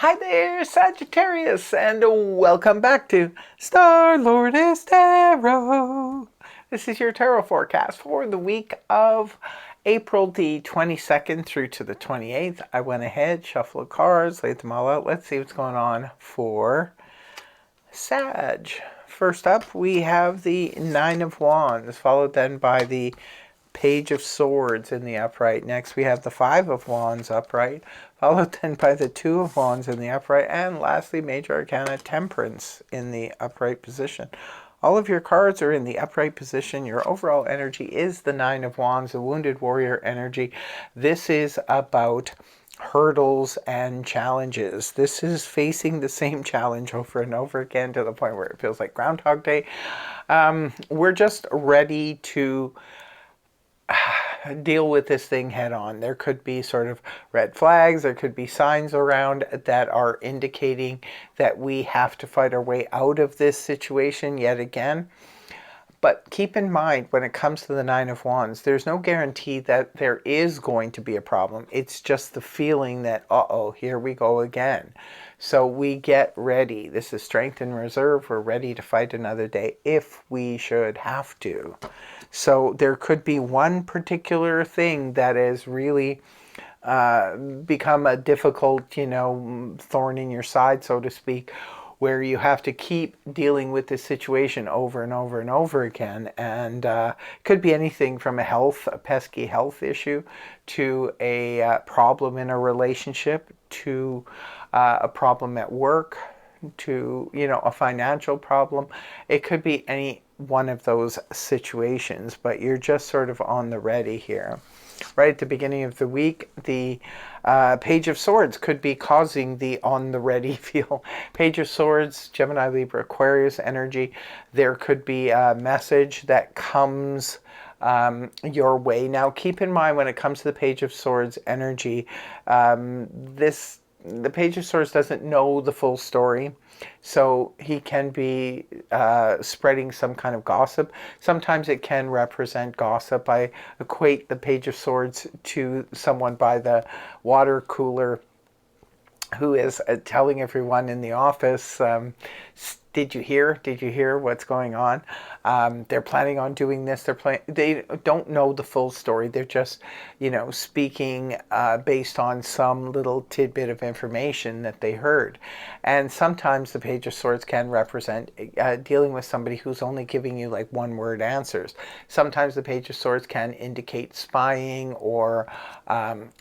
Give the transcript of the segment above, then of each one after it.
Hi there, Sagittarius, and welcome back to Star Lourdes Tarot. This is your tarot forecast for the week of April the 22nd through to the 28th. I went ahead, shuffled cards, laid them all out. Let's see what's going on for Sag. First up, we have the Nine of Wands, followed then by the Page of Swords in the upright. Next we have the Five of Wands upright, followed then by the Two of Wands in the upright, and lastly Major Arcana Temperance in the upright position. All of your cards are in the upright position. Your overall energy is the Nine of Wands, the Wounded Warrior energy. This is about hurdles and challenges. This is facing the same challenge over and over again to the point where it feels like Groundhog Day. We're just ready to deal with this thing head on. There could be sort of red flags, there could be signs around that are indicating that we have to fight our way out of this situation yet again. But keep in mind, when it comes to the Nine of Wands, there's no guarantee that there is going to be a problem. It's just the feeling that, uh-oh, here we go again. So we get ready. This is strength in reserve. We're ready to fight another day if we should have to. So there could be one particular thing that has really become a difficult, thorn in your side, so to speak, where you have to keep dealing with this situation over and over and over again. And it could be anything from a pesky health issue, to a problem in a relationship, to a problem at work, to, a financial problem. It could be any one of those situations, but you're just sort of on the ready here. Right at the beginning of the week, the Page of Swords could be causing the on the ready feel. Page of Swords, Gemini, Libra, Aquarius energy. There could be a message that comes your way. Now, keep in mind, when it comes to the Page of Swords energy, the Page of Swords doesn't know the full story. So he can be spreading some kind of gossip. Sometimes it can represent gossip. I equate the Page of Swords to someone by the water cooler who is telling everyone in the office, did you hear? Did you hear what's going on? They're planning on doing this. They don't know the full story. They're just, speaking based on some little tidbit of information that they heard. And sometimes the Page of Swords can represent dealing with somebody who's only giving you like one-word answers. Sometimes the Page of Swords can indicate spying or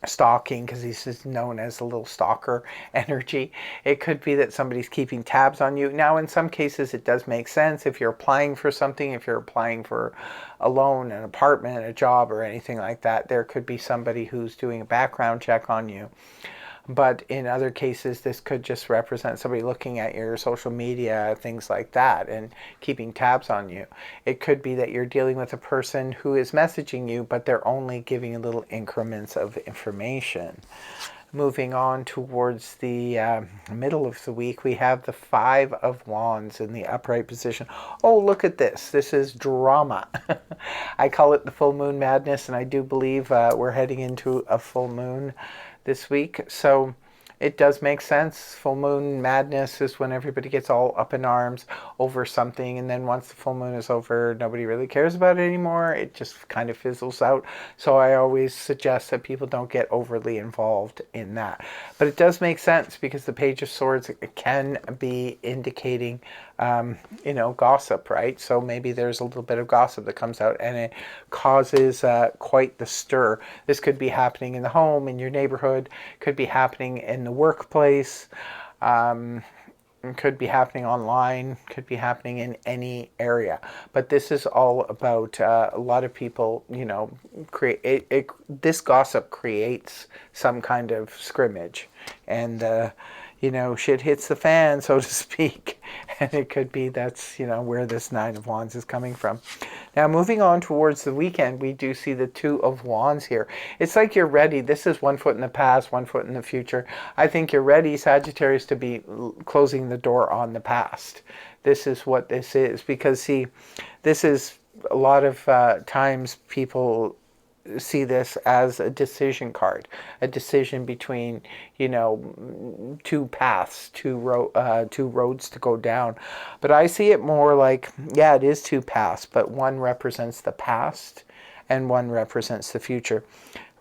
stalking, because this is known as a little stalker energy. It could be that somebody's keeping tabs on you. Now, in some cases, it does make sense. If you're applying for something, if you're applying for a loan, an apartment, a job, or anything like that, there could be somebody who's doing a background check on you. But in other cases, this could just represent somebody looking at your social media, things like that, and keeping tabs on you. It could be that you're dealing with a person who is messaging you, but they're only giving you little increments of information. Moving on towards the middle of the week, we have the Five of Wands in the upright position. Oh, look at this. This is drama. I call it the full moon madness, and I do believe we're heading into a full moon this week. So it does make sense. Full moon madness is when everybody gets all up in arms over something, and then once the full moon is over, nobody really cares about it anymore. It just kind of fizzles out. So I always suggest that people don't get overly involved in that. But it does make sense, because the Page of Swords can be indicating gossip, right? So maybe there's a little bit of gossip that comes out, and it causes quite the stir. This could be happening in the home, in your neighborhood, could be happening in the workplace, could be happening online, could be happening in any area. But this is all about a lot of people, this gossip creates some kind of scrimmage, and shit hits the fan, so to speak. And it could be that's, where this Nine of Wands is coming from. Now, moving on towards the weekend, we do see the Two of Wands here. It's like you're ready. This is one foot in the past, one foot in the future. I think you're ready, Sagittarius, to be closing the door on the past. This is what this is. Because, see, this is a lot of times people see this as a decision card, a decision between, you know, two paths, two roads to go down. But I see it more like, yeah, it is two paths, but one represents the past and one represents the future.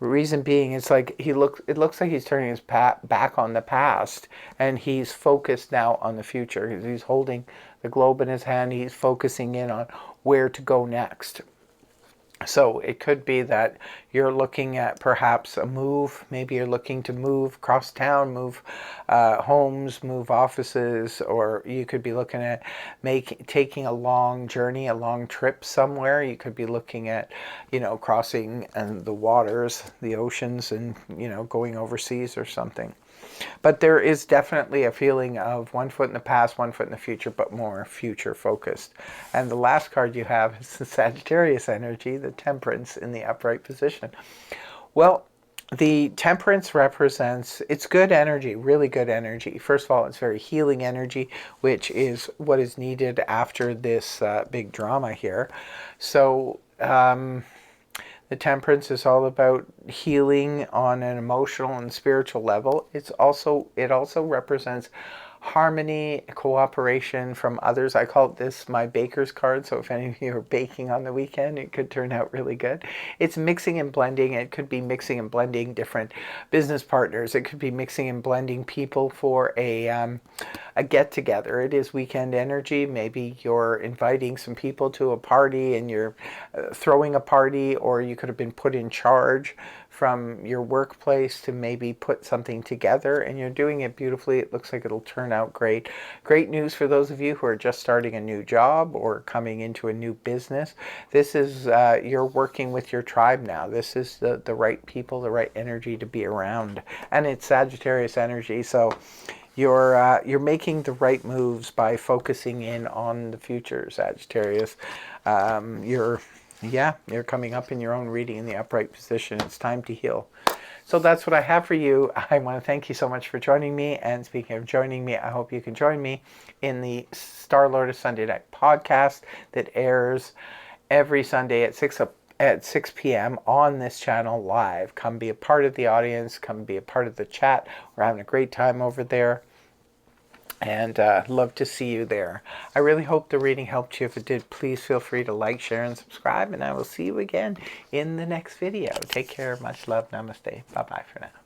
Reason being, it's like it looks like he's turning his back on the past, and he's focused now on the future. He's holding the globe in his hand. He's focusing in on where to go next. So it could be that you're looking at perhaps a move. Maybe you're looking to move across town, move homes, move offices, or you could be looking at taking a long journey, a long trip somewhere. You could be looking at, you know, crossing the waters, the oceans, and, you know, going overseas or something. But there is definitely a feeling of one foot in the past, one foot in the future, but more future focused. And the last card you have is the Sagittarius energy, the Temperance in the upright position. Well, the Temperance represents, it's good energy, really good energy. First of all, it's very healing energy, which is what is needed after this big drama here. So, the Temperance is all about healing on an emotional and spiritual level. It also represents harmony, cooperation from others. I call this my baker's card, so if any of you are baking on the weekend, it could turn out really good. It's mixing and blending. It could be mixing and blending different business partners. It could be mixing and blending people for a get-together. It is weekend energy. Maybe you're inviting some people to a party and you're throwing a party, or you could have been put in charge from your workplace to maybe put something together, and you're doing it beautifully. It looks like it'll turn out great. Great news for those of you who are just starting a new job or coming into a new business. This is, you're working with your tribe now. This is the right people, the right energy to be around. And it's Sagittarius energy, so you're making the right moves by focusing in on the future, Sagittarius. You're coming up in your own reading in the upright position. It's time to heal. So that's what I have for you. I want to thank you so much for joining me. And speaking of joining me, I hope you can join me in the Star Lotus Sunday Night podcast that airs every Sunday at 6 p.m. on this channel live. Come be a part of the audience. Come be a part of the chat. We're having a great time over there. And love to see you there. I really hope the reading helped you. If it did, please feel free to like, share, and subscribe. And I will see you again in the next video. Take care. Much love. Namaste. Bye-bye for now.